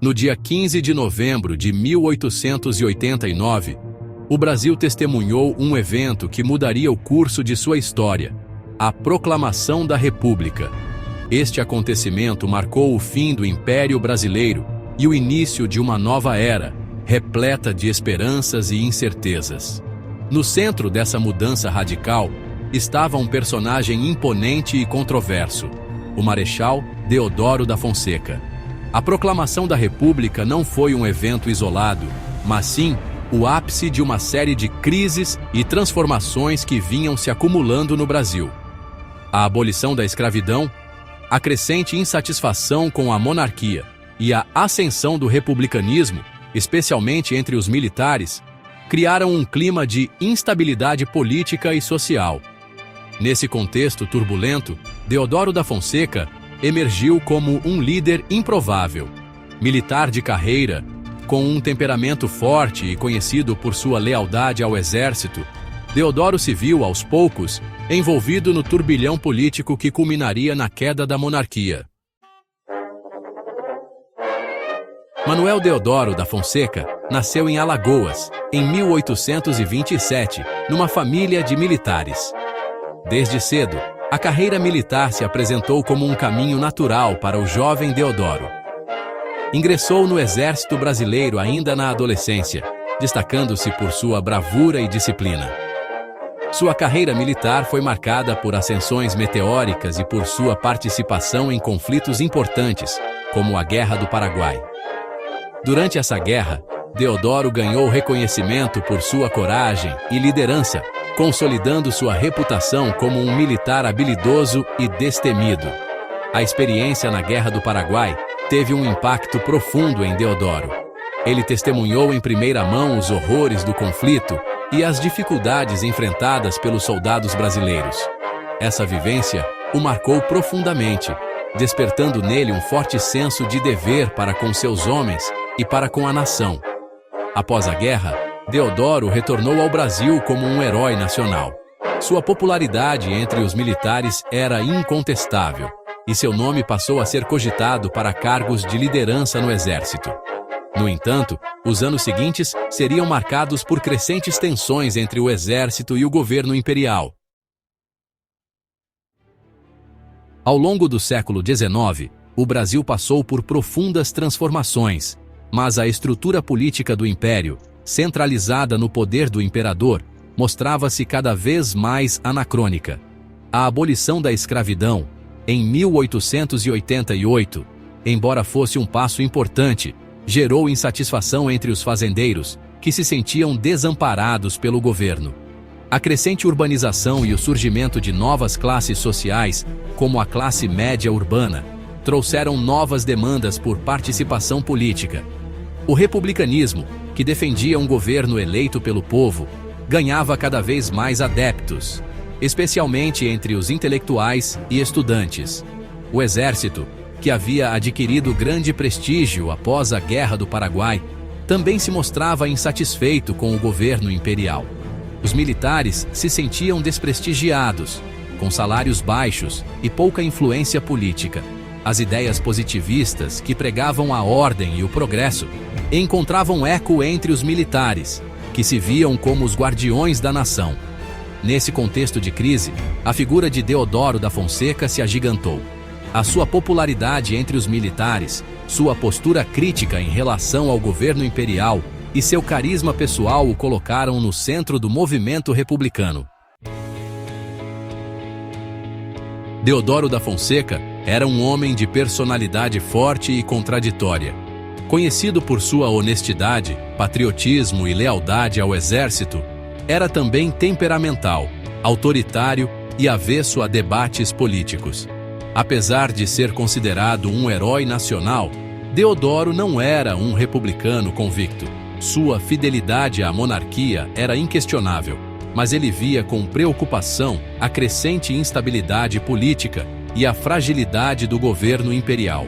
No dia 15 de novembro de 1889, o Brasil testemunhou um evento que mudaria o curso de sua história: a Proclamação da República. Este acontecimento marcou o fim do Império Brasileiro e o início de uma nova era, repleta de esperanças e incertezas. No centro dessa mudança radical estava um personagem imponente e controverso: o Marechal Deodoro da Fonseca. A proclamação da República não foi um evento isolado, mas sim o ápice de uma série de crises e transformações que vinham se acumulando no Brasil. A abolição da escravidão, a crescente insatisfação com a monarquia e a ascensão do republicanismo, especialmente entre os militares, criaram um clima de instabilidade política e social. Nesse contexto turbulento, Deodoro da Fonseca emergiu como um líder improvável. Militar de carreira, com um temperamento forte e conhecido por sua lealdade ao exército, Deodoro se viu, aos poucos, envolvido no turbilhão político que culminaria na queda da monarquia. Manuel Deodoro da Fonseca nasceu em Alagoas, em 1827, numa família de militares. Desde cedo, a carreira militar se apresentou como um caminho natural para o jovem Deodoro. Ingressou no Exército Brasileiro ainda na adolescência, destacando-se por sua bravura e disciplina. Sua carreira militar foi marcada por ascensões meteóricas e por sua participação em conflitos importantes, como a Guerra do Paraguai. Durante essa guerra, Deodoro ganhou reconhecimento por sua coragem e liderança, consolidando sua reputação como um militar habilidoso e destemido. A experiência na Guerra do Paraguai teve um impacto profundo em Deodoro. Ele testemunhou em primeira mão os horrores do conflito e as dificuldades enfrentadas pelos soldados brasileiros. Essa vivência o marcou profundamente, despertando nele um forte senso de dever para com seus homens e para com a nação. Após a guerra, Deodoro retornou ao Brasil como um herói nacional. Sua popularidade entre os militares era incontestável, e seu nome passou a ser cogitado para cargos de liderança no exército. No entanto, os anos seguintes seriam marcados por crescentes tensões entre o exército e o governo imperial. Ao longo do século XIX, o Brasil passou por profundas transformações, mas a estrutura política do império, centralizada no poder do imperador, mostrava-se cada vez mais anacrônica. A abolição da escravidão, em 1888, embora fosse um passo importante, gerou insatisfação entre os fazendeiros, que se sentiam desamparados pelo governo. A crescente urbanização e o surgimento de novas classes sociais, como a classe média urbana, trouxeram novas demandas por participação política. O republicanismo, que defendia um governo eleito pelo povo, ganhava cada vez mais adeptos, especialmente entre os intelectuais e estudantes. O exército, que havia adquirido grande prestígio após a Guerra do Paraguai, também se mostrava insatisfeito com o governo imperial. Os militares se sentiam desprestigiados, com salários baixos e pouca influência política. As ideias positivistas, que pregavam a ordem e o progresso, encontravam eco entre os militares, que se viam como os guardiões da nação. Nesse contexto de crise, a figura de Deodoro da Fonseca se agigantou. A sua popularidade entre os militares, sua postura crítica em relação ao governo imperial e seu carisma pessoal o colocaram no centro do movimento republicano. Deodoro da Fonseca era um homem de personalidade forte e contraditória. Conhecido por sua honestidade, patriotismo e lealdade ao exército, era também temperamental, autoritário e avesso a debates políticos. Apesar de ser considerado um herói nacional, Deodoro não era um republicano convicto. Sua fidelidade à monarquia era inquestionável, mas ele via com preocupação a crescente instabilidade política e a fragilidade do governo imperial.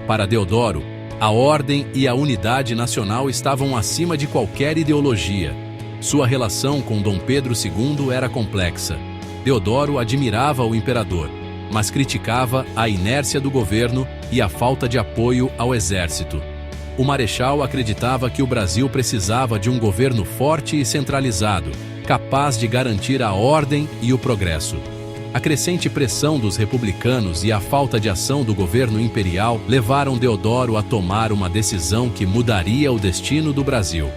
Para Deodoro, a ordem e a unidade nacional estavam acima de qualquer ideologia. Sua relação com Dom Pedro II era complexa. Deodoro admirava o imperador, mas criticava a inércia do governo e a falta de apoio ao exército. O Marechal acreditava que o Brasil precisava de um governo forte e centralizado, capaz de garantir a ordem e o progresso. A crescente pressão dos republicanos e a falta de ação do governo imperial levaram Deodoro a tomar uma decisão que mudaria o destino do Brasil.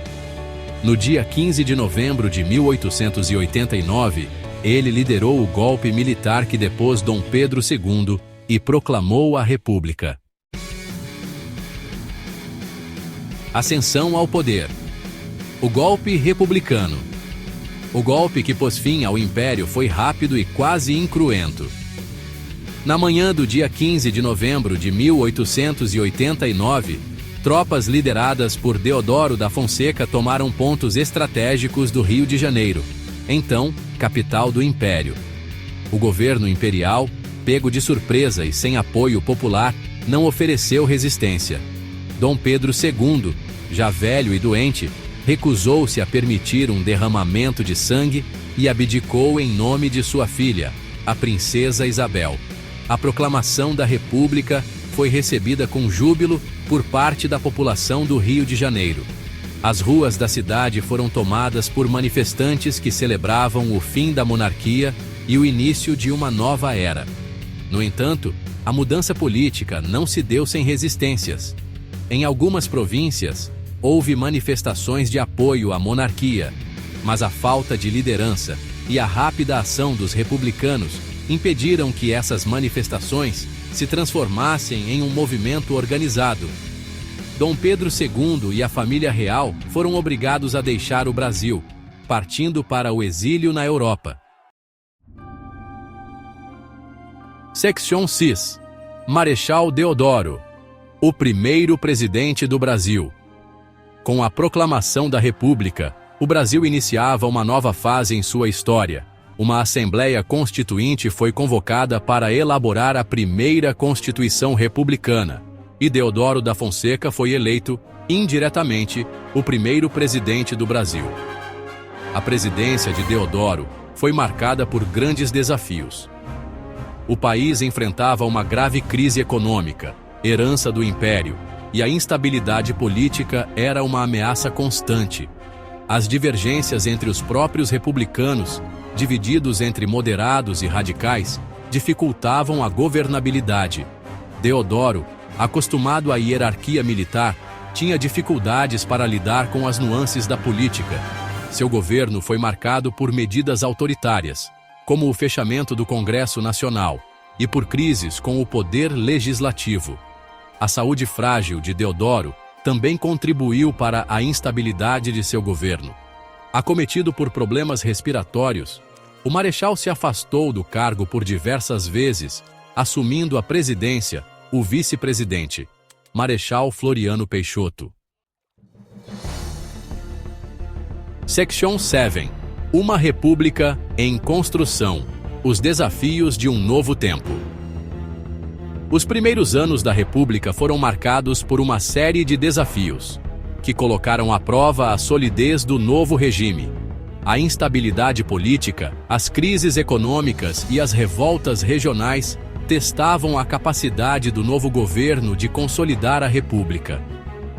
No dia 15 de novembro de 1889, ele liderou o golpe militar que depôs Dom Pedro II e proclamou a República. Ascensão ao poder. O golpe republicano. O golpe que pôs fim ao Império foi rápido e quase incruento. Na manhã do dia 15 de novembro de 1889, tropas lideradas por Deodoro da Fonseca tomaram pontos estratégicos do Rio de Janeiro, então capital do Império. O governo imperial, pego de surpresa e sem apoio popular, não ofereceu resistência. Dom Pedro II, já velho e doente, recusou-se a permitir um derramamento de sangue e abdicou em nome de sua filha, a princesa Isabel. A proclamação da República foi recebida com júbilo por parte da população do Rio de Janeiro. As ruas da cidade foram tomadas por manifestantes que celebravam o fim da monarquia e o início de uma nova era. No entanto, a mudança política não se deu sem resistências. Em algumas províncias, houve manifestações de apoio à monarquia, mas a falta de liderança e a rápida ação dos republicanos impediram que essas manifestações se transformassem em um movimento organizado. Dom Pedro II e a família real foram obrigados a deixar o Brasil, partindo para o exílio na Europa. Section 6. Marechal Deodoro, o primeiro presidente do Brasil. Com a proclamação da República, o Brasil iniciava uma nova fase em sua história. Uma Assembleia Constituinte foi convocada para elaborar a primeira Constituição Republicana, e Deodoro da Fonseca foi eleito, indiretamente, o primeiro presidente do Brasil. A presidência de Deodoro foi marcada por grandes desafios. O país enfrentava uma grave crise econômica, herança do Império, e a instabilidade política era uma ameaça constante. As divergências entre os próprios republicanos, divididos entre moderados e radicais, dificultavam a governabilidade. Deodoro, acostumado à hierarquia militar, tinha dificuldades para lidar com as nuances da política. Seu governo foi marcado por medidas autoritárias, como o fechamento do Congresso Nacional, e por crises com o poder legislativo. A saúde frágil de Deodoro também contribuiu para a instabilidade de seu governo. Acometido por problemas respiratórios, o Marechal se afastou do cargo por diversas vezes, assumindo a presidência o vice-presidente, Marechal Floriano Peixoto. Section 7. Uma república em construção. Os desafios de um novo tempo. Os primeiros anos da República foram marcados por uma série de desafios, que colocaram à prova a solidez do novo regime. A instabilidade política, as crises econômicas e as revoltas regionais testavam a capacidade do novo governo de consolidar a República.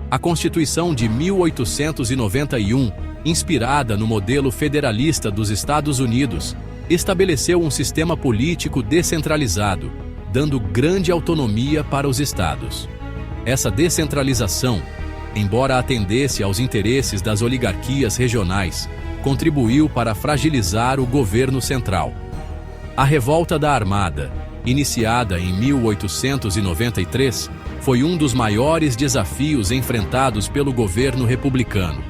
A Constituição de 1891, inspirada no modelo federalista dos Estados Unidos, estabeleceu um sistema político descentralizado, dando grande autonomia para os estados. Essa descentralização, embora atendesse aos interesses das oligarquias regionais, contribuiu para fragilizar o governo central. A Revolta da Armada, iniciada em 1893, foi um dos maiores desafios enfrentados pelo governo republicano.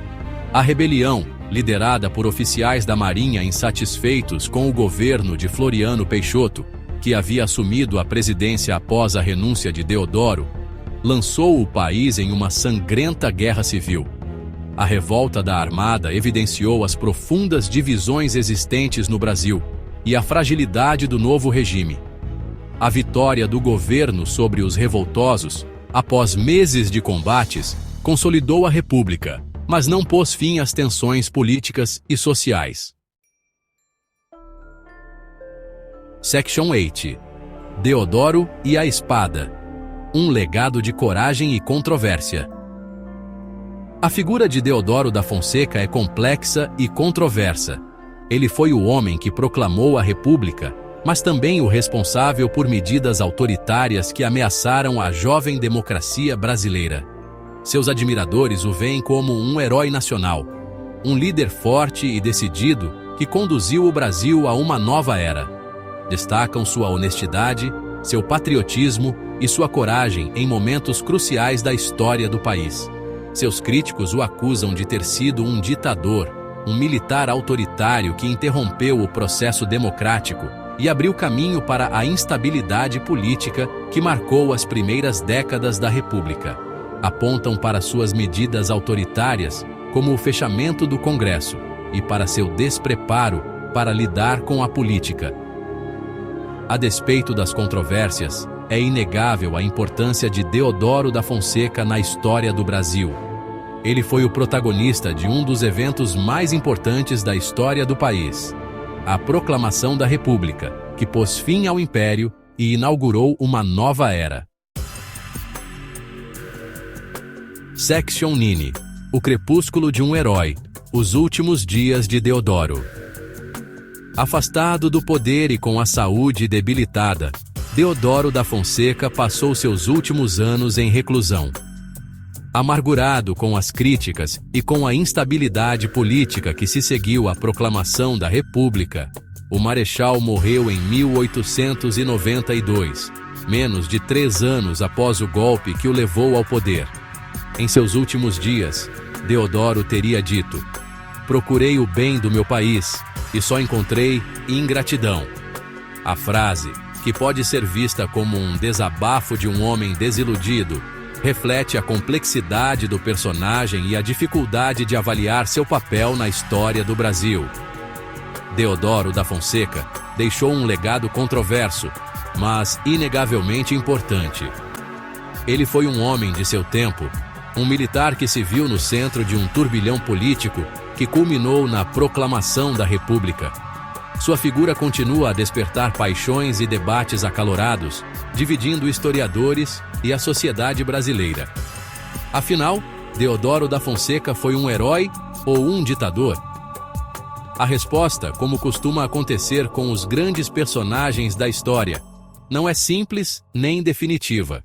A rebelião, liderada por oficiais da Marinha insatisfeitos com o governo de Floriano Peixoto, que havia assumido a presidência após a renúncia de Deodoro, lançou o país em uma sangrenta guerra civil. A Revolta da Armada evidenciou as profundas divisões existentes no Brasil e a fragilidade do novo regime. A vitória do governo sobre os revoltosos, após meses de combates, consolidou a República, mas não pôs fim às tensões políticas e sociais. Section 8. Deodoro e a espada. Um legado de coragem e controvérsia. A figura de Deodoro da Fonseca é complexa e controversa. Ele foi o homem que proclamou a República, mas também o responsável por medidas autoritárias que ameaçaram a jovem democracia brasileira. Seus admiradores o veem como um herói nacional, um líder forte e decidido que conduziu o Brasil a uma nova era. Destacam sua honestidade, seu patriotismo e sua coragem em momentos cruciais da história do país. Seus críticos o acusam de ter sido um ditador, um militar autoritário que interrompeu o processo democrático e abriu caminho para a instabilidade política que marcou as primeiras décadas da República. Apontam para suas medidas autoritárias, como o fechamento do Congresso, e para seu despreparo para lidar com a política. A despeito das controvérsias, é inegável a importância de Deodoro da Fonseca na história do Brasil. Ele foi o protagonista de um dos eventos mais importantes da história do país, a Proclamação da República, que pôs fim ao Império e inaugurou uma nova era. Section Nini, o crepúsculo de um herói, os últimos dias de Deodoro. Afastado do poder e com a saúde debilitada, Deodoro da Fonseca passou seus últimos anos em reclusão. Amargurado com as críticas e com a instabilidade política que se seguiu à proclamação da República, o Marechal morreu em 1892, menos de 3 anos após o golpe que o levou ao poder. Em seus últimos dias, Deodoro teria dito: "Procurei o bem do meu país e só encontrei ingratidão." A frase, que pode ser vista como um desabafo de um homem desiludido, reflete a complexidade do personagem e a dificuldade de avaliar seu papel na história do Brasil. Deodoro da Fonseca deixou um legado controverso, mas inegavelmente importante. Ele foi um homem de seu tempo, um militar que se viu no centro de um turbilhão político que culminou na proclamação da República. Sua figura continua a despertar paixões e debates acalorados, dividindo historiadores e a sociedade brasileira. Afinal, Deodoro da Fonseca foi um herói ou um ditador? A resposta, como costuma acontecer com os grandes personagens da história, não é simples nem definitiva.